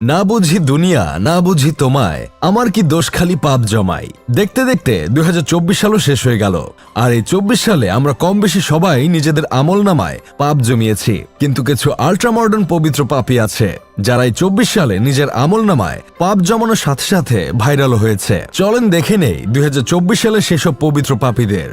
না বুঝি দুনিয়া না বুঝি তোমায় আমার কি দোষ খালি পাপ জমাই। দেখতে দেখতে 2024 সালও শেষ হয়ে গেল। আর এই 24 সালে আমরা কম বেশি সবাই নিজেদের আমল নামায় পাপ জমিয়েছি, কিন্তু কিছু আল্ট্রা মডার্ন পবিত্র পাপী আছে যারা এই 24 সালে নিজের আমল নামায় পাপ জমানোর সাথে সাথে ভাইরাল হয়েছে। চলেন দেখে নেই 2024 সালে সেসব পবিত্র পাপীদের।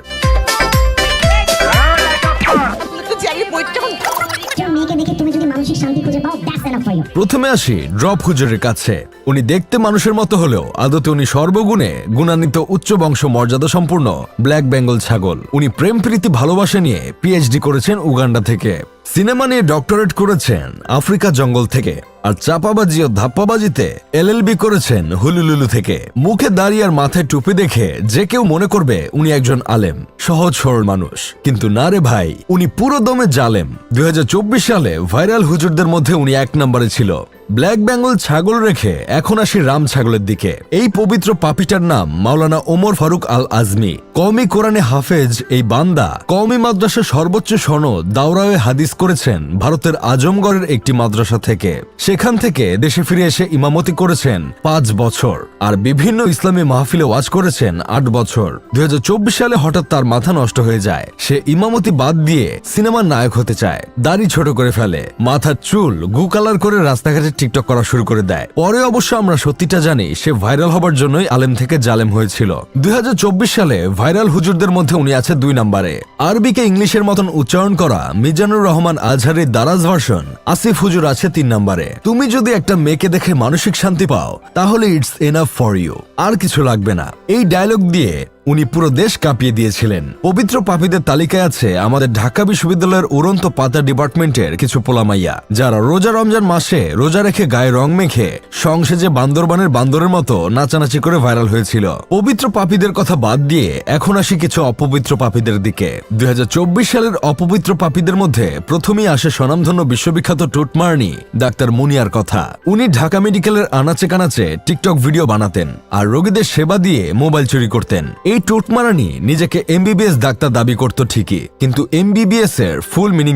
প্রথমে আসি ড্রপ হুজুরের কাছে। উনি দেখতে মানুষের মতো হলেও আদতে উনি সর্বগুণে গুণান্বিত উচ্চ বংশ মর্যাদা সম্পূর্ণ ব্ল্যাক বেঙ্গল ছাগল। উনি প্রেম প্রীতি ভালোবাসা নিয়ে পিএইচডি করেছেন উগান্ডা থেকে, সিনেমা নিয়ে ডক্টরেট করেছেন আফ্রিকা জঙ্গল থেকে, আর চাপাবাজি ও ধাপ্পাবাজিতে এলএলবি করেছেন হুলুলুলু থেকে। মুখে দাড়ি আর মাথায় টুপি দেখে যে কেউ মনে করবে উনি একজন আলেম, সহজ সরল মানুষ, কিন্তু না রে ভাই, উনি পুরো দমে জালেম। 2024 সালে ভাইরাল হুজুরদের মধ্যে উনি এক নম্বরে ছিল। ব্ল্যাক বেঙ্গল ছাগল রেখে এখন আসি রাম ছাগলের দিকে। এই পবিত্র পাপিটার নাম মাওলানা ওমর ফারুক আল আজমি। কওমি কোরআনে হাফেজ এই বান্দা কওমি মাদ্রাসার সর্বোচ্চ সনদ দাওরায়ে হাদিস করেছেন ভারতের আজমগড়ের একটি মাদ্রাসা থেকে। সেখান থেকে দেশে ফিরে এসে ইমামতি করেছেন 5 বছর, আর বিভিন্ন ইসলামী মাহফিলে ওয়াজ করেছেন 8 বছর। 2024 সালে হঠাৎ তার মাথা নষ্ট হয়ে যায়। সে ইমামতি বাদ দিয়ে সিনেমার নায়ক হতে চায়, দাড়ি ছোট করে ফেলে, মাথার চুল গু কালার করে রাস্তাঘাটে টিকটক করা শুরু করে দেয়। পরে অবশ্য আমরা সত্যিটা জানি সে ভাইরাল হবার জন্যই আলেম থেকে জালেম হয়েছিল। 2024 সালে ভাইরাল হুজুরদের মধ্যে উনি আছে 2 নম্বরে। আরবিকে ইংলিশের মতন উচ্চারণ করা মিজানুর রহমান আজহারের দারাজ ভার্সন আসিফ হুজুর আছে 3 নম্বরে। তুমি যদি একটা মেয়েকে দেখে মানসিক শান্তি পাও তাহলে ইটস এনাফ ফর ইউ, আর কিছু লাগবে না। এই ডায়লগ দিয়ে উনি পুরো দেশ কাঁপিয়ে দিয়েছিলেন। পবিত্র পাপীদের তালিকায় আছে আমাদের ঢাকা বিশ্ববিদ্যালয়ের উড়ন্ত পাতা ডিপার্টমেন্টের কিছু পোলামাইয়া, যারা রোজা রমজান মাসে রোজা রেখে গায়ে রং মেখে সংসেজে বান্দরবানের বান্দরের মতো নাচানাচি করে ভাইরাল হয়েছিল। পবিত্র পাপীদের কথা বাদ দিয়ে এখন আসি কিছু অপবিত্র পাপীদের দিকে। 2024 সালের অপবিত্র পাপীদের মধ্যে প্রথমেই আসে স্বনামধন্য বিশ্ববিখ্যাত টুটমার্নি ডাক্তার মুনিয়ার কথা। উনি ঢাকা মেডিকেলের আনাচে কানাচে টিকটক ভিডিও বানাতেন আর রোগীদের সেবা দিয়ে মোবাইল চুরি করতেন। এই টুটমারানি নিজেকে এমবিবিএস ডাক্তার দাবি করত ঠিকই, কিন্তু এমবিবিএস এর ফুল মিনিং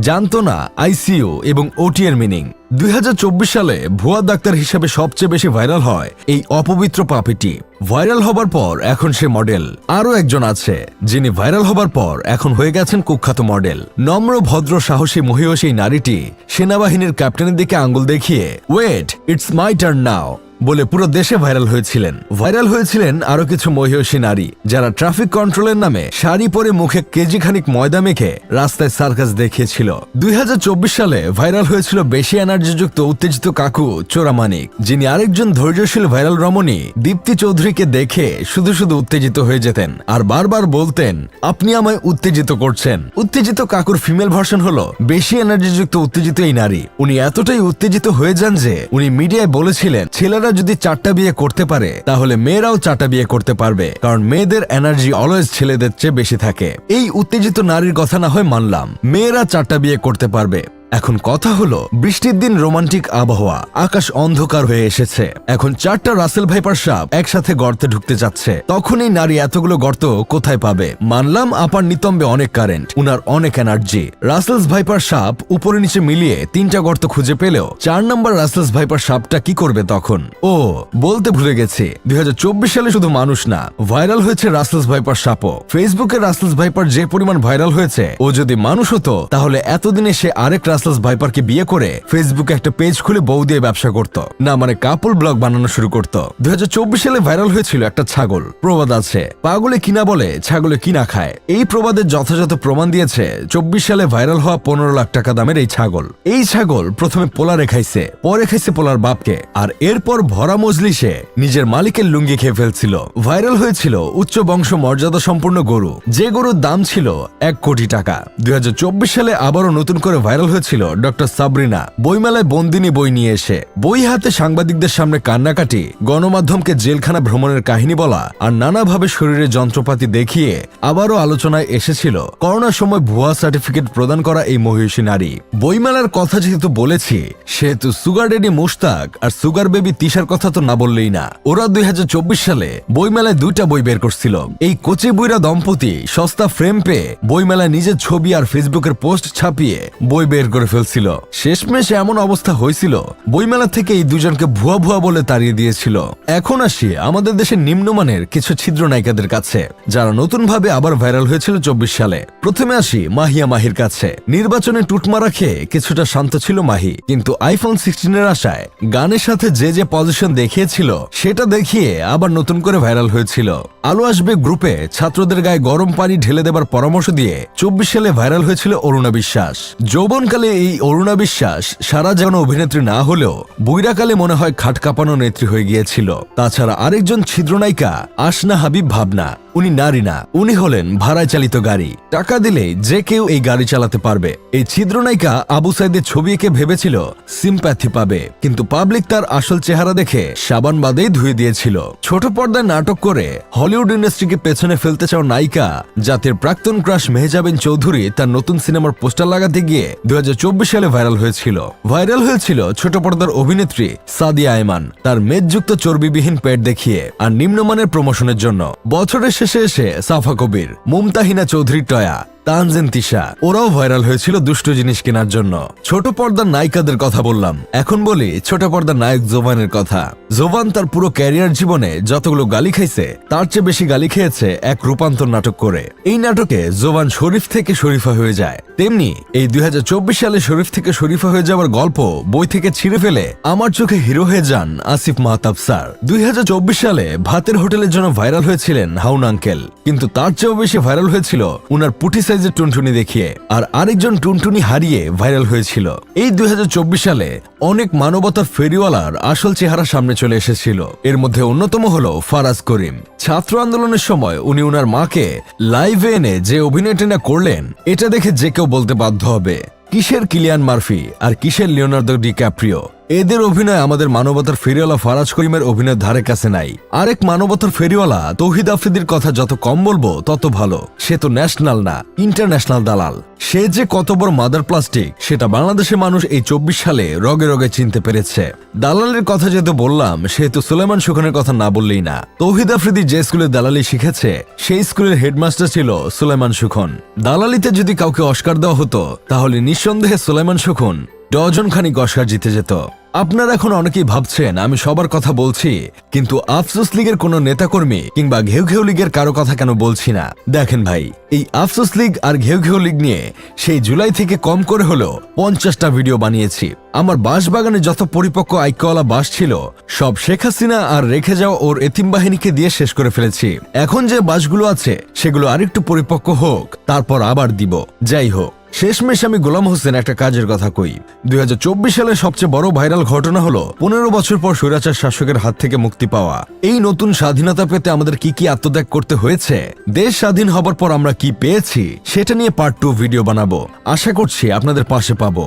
জানতো না আইসিইউ এবং ওটি এর মিনিং। 2024 সালে ভুয়া ডাক্তার হিসেবে সবচেয়ে বেশি ভাইরাল হয় এই অপবিত্র পাপীটি। ভাইরাল হবার পর এখন সে মডেল। আরো একজন আছে যিনি ভাইরাল হবার পর এখন হয়ে গেছেন কুখ্যাত মডেল। নম্র ভদ্র সাহসী মহিয়সী নারীটি সেনাবাহিনীর ক্যাপ্টেনের দিকে আঙ্গুল দেখিয়ে wait it's my turn now বলে পুরো দেশে ভাইরাল হয়েছিলেন আরো কিছু মহিয়সী নারী যারা ট্রাফিক কন্ট্রোলের নামে শাড়ি পরে মুখে কেজি খানিক ময়দা মেখে রাস্তায় সার্কাস দেখিয়েছিল। 2024 সালে ভাইরাল হয়েছিল বেশি এনার্জিযুক্ত উত্তেজিত কাকু চোরামানিক, যিনি আরেকজন ধৈর্যশীল ভাইরাল রমণী দীপ্তি চৌধুরীকে দেখে শুধু উত্তেজিত হয়ে যেতেন আর বারবার বলতেন আপনি আমায় উত্তেজিত করছেন। উত্তেজিত কাকুর ফিমেল ভার্সন হলো বেশি এনার্জিযুক্ত উত্তেজিত এই নারী। উনি এতটাই উত্তেজিত হয়ে যান যে উনি মিডিয়ায় বলেছিলেন ছেলেরা যদি 4টা বিয়ে করতে পারে তাহলে মেয়েরাও 4টা বিয়ে করতে পারবে, কারণ মেয়েদের এনার্জি অলওয়েজ ছেলেদের চেয়ে বেশি থাকে। এই উত্তেজিত নারীর কথা না হয় মানলাম, মেয়েরা 4টা বিয়ে করতে পারবে। এখন কথা হলো বৃষ্টির দিন রোমান্টিক আবহাওয়া, আকাশ অন্ধকার হয়ে এসেছে, এখন 4টা রাসেল ভাইপার সাপ একসাথে গর্তে ঢুকতে যাচ্ছে। তখন এই নারী এতগুলো গর্ত কোথায় পাবে? মানলাম আপার নিতম্বে অনেক কারেন্ট, উনার অনেক এনার্জি। রাসেলস ভাইপার সাপ উপরে নিচে মিলিয়ে 3টা গর্ত খুঁজে পেলেও 4 নম্বর রাসেলস ভাইপার সাপটা কি করবে তখন? ও বলতে ভুলে গেছি, 2024 সালে শুধু মানুষ না, ভাইরাল হয়েছে রাসেলস ভাইপার সাপও। ফেসবুকে রাসেলস ভাইপার যে পরিমাণ ভাইরাল হয়েছে, ও যদি মানুষ হতো তাহলে এতদিনে সে আরেক ভাইপারকে বিয়ে করে ফেসবুকে একটা পেজ খুলে বউ দিয়ে ব্যবসা করত, না মানে কাপল ব্লগ বানানো শুরু করত। 2024 সালে ভাইরাল হয়েছিল একটা ছাগল। প্রবাদ আছে পাগলে কিনা বলে ছাগলে কিনা খায়। এই প্রবাদের যথাযথ প্রমাণ দিয়েছে 24 সালে ভাইরাল হওয়া 15 লাখ টাকা দামের এই ছাগল। এই ছাগল প্রথমে পোলারে খাইছে, পরে খাইছে পোলার বাপকে, আর এরপর ভরা মজলিসে নিজের মালিকের লুঙ্গি খেয়ে ফেলছিল। ভাইরাল হয়েছিল উচ্চ বংশ মর্যাদা সম্পন্ন গরু, যে গরুর দাম ছিল 1 কোটি টাকা। 2024 সালে আবারও নতুন করে ভাইরাল হয়েছিল ডক্টর সাবরিনা বইমেলায় বন্দিনী বই নিয়ে এসে বই হাতে সাংবাদিকদের সামনে কান্নাকাটি, গণমাধ্যমকে জেলখানা ভ্রমণের কাহিনী বলা আর নানাভাবে শরীরে যন্ত্রপাতি দেখিয়ে আবারও আলোচনায় এসেছিল করোনার সময় ভুয়া সার্টিফিকেট প্রদান করা এই মহিষী নারী। বইমেলার কথা যেহেতু বলেছি, সেহেতু সুগার ডেডি মুশতাক আর সুগার বেবি তিশার কথা তো না বললেই না। ওরা 2024 সালে বইমেলায় 2টা বই বের করছিল। এই কচি বুইরা দম্পতি সস্তা ফ্রেম পেয়ে বইমেলায় নিজের ছবি আর ফেসবুকের পোস্ট ছাপিয়ে বই বের করে করে ফেলছিল। শেষমেশ এমন অবস্থা হয়েছিল বইমেলা থেকে এই দুজনকে ভুয়া ভুয়া বলে তাড়িয়ে দিয়েছিল। এখন আসি আমাদের দেশের নিম্নমানের কিছু ছিদ্র নায়িকাদের কাছে, যারা নতুনভাবে আবার ভাইরাল হয়েছিল 24 সালে। প্রথমে আসি মাহিয়া মাহির কাছে। নির্বাচনে টুটমারা খেয়ে কিছুটা শান্ত ছিল মাহি, কিন্তু আইফোন 16 আশায় গানের সাথে যে পজিশন দেখিয়েছিল সেটা দেখিয়ে আবার নতুন করে ভাইরাল হয়েছিল। আলো আসবে গ্রুপে ছাত্রদের গায়ে গরম পানি ঢেলে দেবার পরামর্শ দিয়ে 24 সালে ভাইরাল হয়েছিল অরুণা বিশ্বাস। যৌবনকালে এই অরুণা বিশ্বাস সারা যেন অভিনেত্রী না হলেও বুইরাকালে মনে হয় খাট কাঁপানো নেত্রী হয়ে গিয়েছিল। তাছাড়া আরেকজন ছিদ্রনায়িকা আসনা হাবিব ভাবনা, উনি নারী না, উনি হলেন ভাড়ায় চালিত গাড়ি। টাকা দিলে যে কেউ এই গাড়ি চালাতে পারবে। এই ছিদ্রনায়িকা আবু সাইদের ছবি এঁকে ভেবেছিল সিম্প্যাথি পাবে, কিন্তু পাবলিক তার আসল চেহারা দেখে সাবান বাদেই ধুয়ে দিয়েছিল। ছোট পর্দায় নাটক করে হলিউড ইন্ডাস্ট্রিকে পেছনে ফেলতে চাও নায়িকা জাতির প্রাক্তন ক্রাশ মেহজাবিন চৌধুরী তার নতুন সিনেমার পোস্টার লাগাতে গিয়ে 2024 সালে ভাইরাল হয়েছিল ছোট পর্দার অভিনেত্রী সাদিয়া আয়মান তার মেদযুক্ত চর্বিবিহীন পেট দেখিয়ে আর নিম্নমানের প্রমোশনের জন্য। বছরের শেষে এসে সাফা কবির, মুমতাহিনা চৌধুরী টয়া, তানজিন তিশা ওরাও ভাইরাল হয়েছিল দুষ্ট জিনিস কেনার জন্য। ছোট পর্দার নায়িকাদের কথা বললাম, এখন বলি ছোট পর্দার নায়ক জোভানের কথা। জোভান তার পুরো ক্যারিয়ার জীবনে যতগুলো গালি খাইছে তার চেয়ে বেশি গালি খেয়েছে এক রূপান্তর নাটক করে। এই নাটকে জোভান শরীফ থেকে শরীফা হয়ে যায়। তেমনি এই 2024 সালে শরীফ থেকে শরীফা হয়ে যাওয়ার গল্প বই থেকে ছিঁড়ে ফেলে আমার চোখে হিরো হয়ে যান আসিফ মাহতাব স্যার। 2024 সালে ভাতের হোটেলের জন্য ভাইরাল হয়েছিলেন হাউন আঙ্কেল, কিন্তু তার চেয়েও বেশি ভাইরাল হয়েছিল উনার পুটি সাইজের টুনটুনি দেখিয়ে, আর আরেকজন টুনটুনি হারিয়ে ভাইরাল হয়েছিল। এই 2024 সালে অনেক মানবতার ফেরিওয়ালার আসল চেহারা সামনে চলে এসেছিল। এর মধ্যে অন্যতম হলো ফারাজ করিম। ছাত্র আন্দোলনের সময় উনি উনার মাকে লাইভে এনে যে অভিনয়টা না করলেন, এটা দেখে যে কেউ বলতে বাধ্য হবে কিসের কিলিয়ান মার্ফি আর কিসের লিওনার্দো ডিক্যাপ্রিও। এদের অভিনয় আমাদের মানবতার ফেরিওয়ালা ফারাজ করিমের অভিনয়ের ধারে কাছে নাই। আরেক মানবতার ফেরিওয়ালা তৌহিদ আফ্রিদির কথা যত কম বলবো তত ভালো। সে তো ন্যাশনাল না, ইন্টারন্যাশনাল দালাল। সে যে কত বড় মাদার প্লাস্টিক সেটা বাংলাদেশের মানুষ এই 24 সালে রগে রগে চিনতে পেরেছে। দালালের কথা যেহেতু বললাম, সেহেতু সুলাইমান সুখনের কথা না বললেই না। তৌহিদ আফ্রিদি যে স্কুলে দালালি শিখেছে সেই স্কুলের হেডমাস্টার ছিল সুলাইমান সুখন। দালালিতে যদি কাউকে অস্কার দেওয়া হতো তাহলে নিঃসন্দেহে সুলাইমান সুখন ডজন খানিক অস্কার জিতে যেত। আপনারা এখন অনেকেই ভাবছেন আমি সবার কথা বলছি, কিন্তু আফসোস লীগের কোনো নেতাকর্মী কিংবা ঘেউ ঘেউ লীগের কারো কথা কেন বলছি না। দেখেন ভাই, এই আফসোস লীগ আর ঘেউ ঘেউ লীগ নিয়ে সেই জুলাই থেকে কম করে হলেও 50টা ভিডিও বানিয়েছি। আমার বাঁশবাগানে যত পরিপক্ক আইক্যওয়ালা বাঁশ ছিল সব শেখ হাসিনা আর রেখে যাওয়া ওর এতিম বাহিনীকে দিয়ে শেষ করে ফেলেছি। এখন যে বাঁশগুলো আছে সেগুলো আরেকটু পরিপক্ক হোক, তারপর আবার দিব। যাই হোক, শেষমেশ আমি গোলাম হোসেন একটা কাজের কথা কই। 2024 সালের সবচেয়ে বড় ভাইরাল ঘটনা হলো 15 বছর পর স্বৈরাচার শাসকের হাত থেকে মুক্তি পাওয়া। এই নতুন স্বাধীনতা পেতে আমাদের কি কি আত্মত্যাগ করতে হয়েছে, দেশ স্বাধীন হবার পর আমরা কি পেয়েছি, সেটা নিয়ে পার্ট 2 ভিডিও বানাবো। আশা করছি আপনাদের পাশে পাবো।